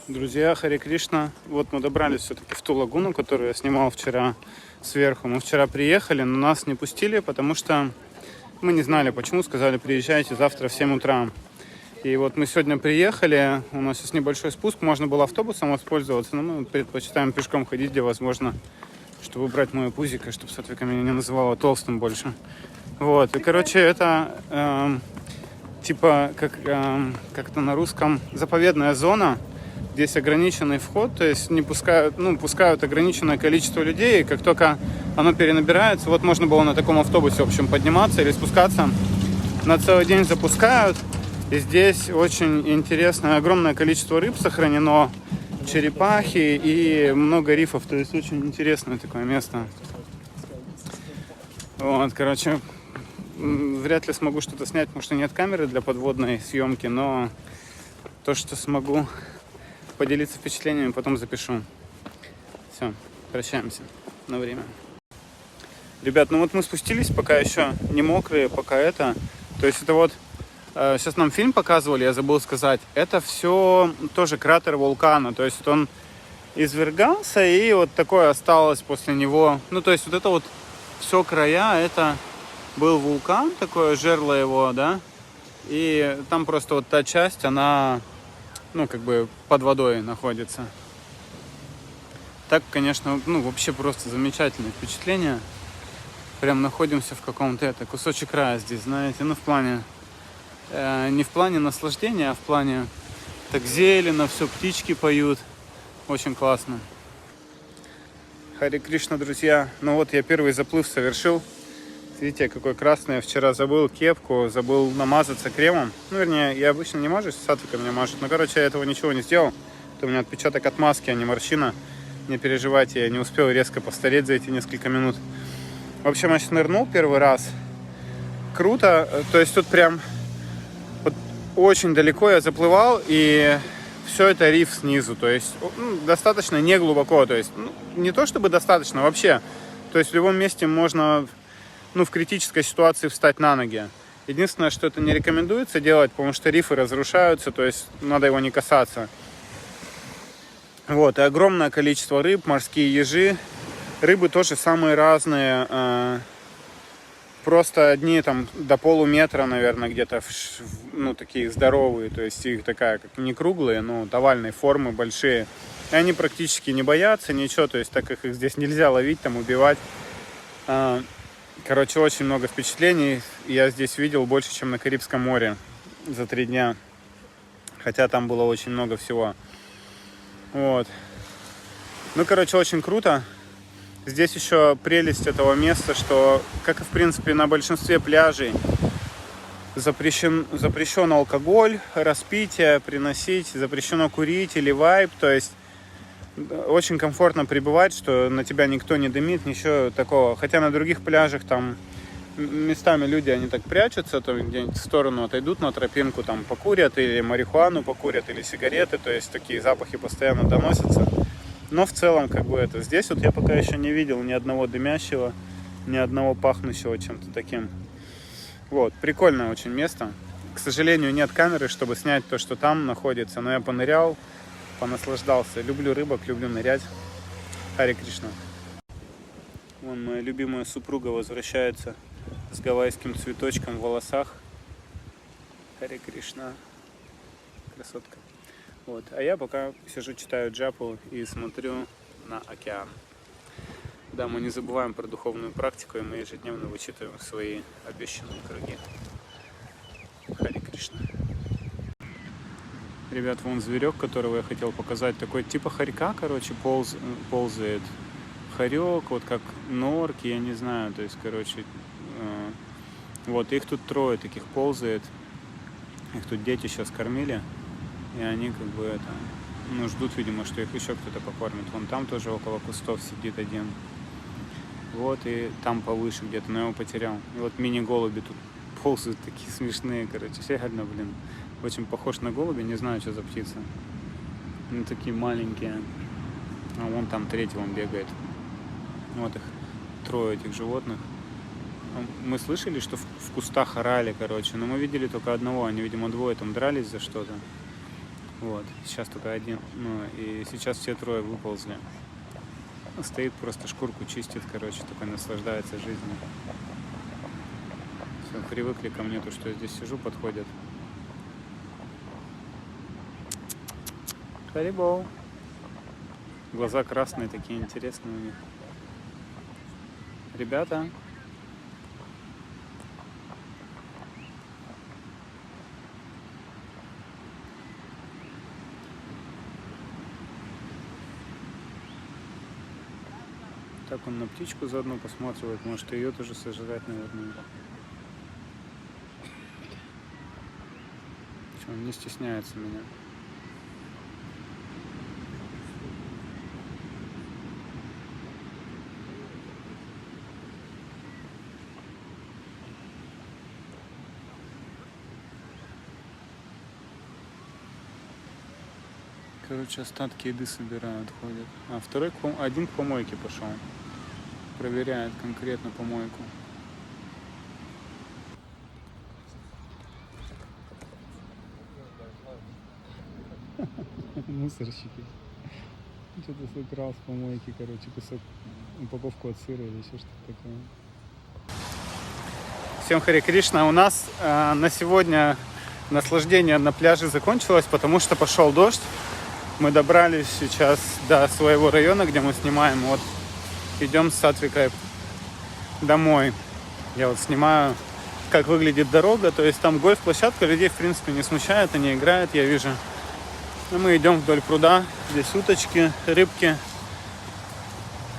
Друзья, Харе Кришна. Вот мы добрались все-таки в ту лагуну, которую я снимал вчера сверху. Мы вчера приехали, но нас не пустили, потому что мы не знали почему. Сказали, приезжайте завтра в 7 утра. И вот мы сегодня приехали, у нас есть небольшой спуск, можно было автобусом воспользоваться, но мы предпочитаем пешком ходить, где возможно, чтобы убрать мое пузико, чтобы Сатвика меня не называла толстым больше. Вот, и короче, это типа, как-то на русском, заповедная зона. Здесь ограниченный вход, то есть не пускают ограниченное количество людей, и как только оно перенабирается, вот можно было на таком автобусе, в общем, подниматься или спускаться, на целый день запускают, и здесь очень интересное, огромное количество рыб сохранено, черепахи и много рифов, то есть очень интересное такое место. Вот, короче, вряд ли смогу что-то снять, потому что нет камеры для подводной съемки, но то, что смогу поделиться впечатлениями, потом запишу. Все, прощаемся на время. Ребят, ну вот мы спустились, пока еще не мокрые, пока это. То есть это вот, сейчас нам фильм показывали, я забыл сказать, это все тоже кратер вулкана, то есть он извергался и вот такое осталось после него. Ну то есть вот это вот все края, это был вулкан, такое жерло его, да, и там просто вот та часть, она как бы под водой находится. Так, конечно, вообще просто замечательное впечатление. Прям находимся в каком-то кусочек рая здесь, знаете, в плане, не в плане наслаждения, а в плане так зелено, все, птички поют. Очень классно. Харе Кришна, друзья. Ну вот я первый заплыв совершил. Видите, какой красный. Я вчера забыл кепку, забыл намазаться кремом. Ну, вернее, я обычно не мажусь, Сатвика меня мажет. Но, короче, я этого ничего не сделал. Это у меня отпечаток от маски, а не морщина. Не переживайте, я не успел резко постареть за эти несколько минут. В общем, я сейчас нырнул первый раз. Круто. То есть тут прям вот очень далеко я заплывал, и все это риф снизу. То есть достаточно не глубоко. То есть не то чтобы достаточно, вообще. То есть в любом месте можно в критической ситуации встать на ноги. Единственное, что это не рекомендуется делать, потому что рифы разрушаются, то есть надо его не касаться. Вот, и огромное количество рыб, морские ежи. Рыбы тоже самые разные. Просто одни там до полуметра, наверное, где-то, такие здоровые. То есть их такая, как не круглые, но овальной формы, большие. И они практически не боятся ничего, то есть так как их здесь нельзя ловить, там убивать. Короче, очень много впечатлений. Я здесь видел больше, чем на Карибском море за 3 дня. Хотя там было очень много всего. Вот. Короче, очень круто. Здесь еще прелесть этого места, что, как и в принципе на большинстве пляжей, запрещен алкоголь, распитие, приносить, запрещено курить или вайп. То есть очень комфортно пребывать, что на тебя никто не дымит, ничего такого. Хотя на других пляжах там местами люди, они так прячутся, то где-нибудь в сторону отойдут на тропинку, там покурят, или марихуану покурят, или сигареты, то есть такие запахи постоянно доносятся. Но в целом, здесь вот я пока еще не видел ни одного дымящего, ни одного пахнущего чем-то таким. Вот, прикольное очень место. К сожалению, нет камеры, чтобы снять то, что там находится, но я понырял, понаслаждался. Люблю рыбок, люблю нырять. Харе Кришна. Вон моя любимая супруга возвращается с гавайским цветочком в волосах. Харе Кришна. Красотка. Вот. А я пока сижу, читаю джапу и смотрю на океан. Да, мы не забываем про духовную практику, и мы ежедневно вычитываем свои обещанные круги. Харе Кришна. Ребят, вон зверек, которого я хотел показать, такой типа хорька, короче, ползает. Хорек, вот как норки, я не знаю, то есть, короче, вот их тут 3 таких ползает. Их тут дети сейчас кормили, и они ждут, видимо, что их еще кто-то покормит. Вон там тоже около кустов сидит один. Вот, и там повыше где-то, но я его потерял. И вот мини-голуби тут ползают, такие смешные, короче, реально, очень похож на голуби, не знаю, что за птица. Такие маленькие. А вон там 3-й он бегает. Вот их 3 этих животных. Мы слышали, что в кустах орали, короче, но мы видели только одного. Они, видимо, 2 там дрались за что-то. Вот, сейчас только один. Ну, и сейчас все трое выползли. Стоит, просто шкурку чистит, короче, такой наслаждается жизнью. Все, привыкли ко мне, то, что я здесь сижу, подходят. Харибол. Глаза красные, такие интересные у них. Ребята. Так он на птичку заодно посматривает, может ее тоже сожрать, наверное. Что, он не стесняется меня. Короче, остатки еды собирают, ходят. А второй, один к помойке пошел. Проверяет конкретно помойку. Мусорщики. Что-то украл с помойки, короче, кусок, упаковку от сыра или еще что-то такое. Всем Харе Кришна. У нас на сегодня наслаждение на пляже закончилось, потому что пошел дождь. Мы добрались сейчас до своего района, где мы снимаем. Вот идем с Сатвикой домой. Я вот снимаю, как выглядит дорога. То есть там гольф-площадка, людей в принципе не смущает, они играют, я вижу. И мы идем вдоль пруда. Здесь уточки, рыбки.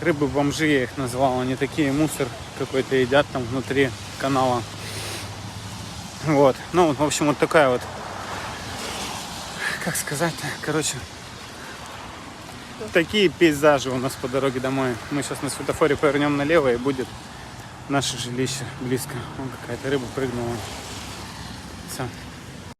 Рыбы-бомжи я их назвал. Они такие, мусор какой-то едят там внутри канала. Вот. Ну, в общем, вот такая вот, как сказать-то, короче, такие пейзажи у нас по дороге домой. Мы сейчас на светофоре повернем налево, и будет наше жилище близко. Вон какая-то рыба прыгнула. Все.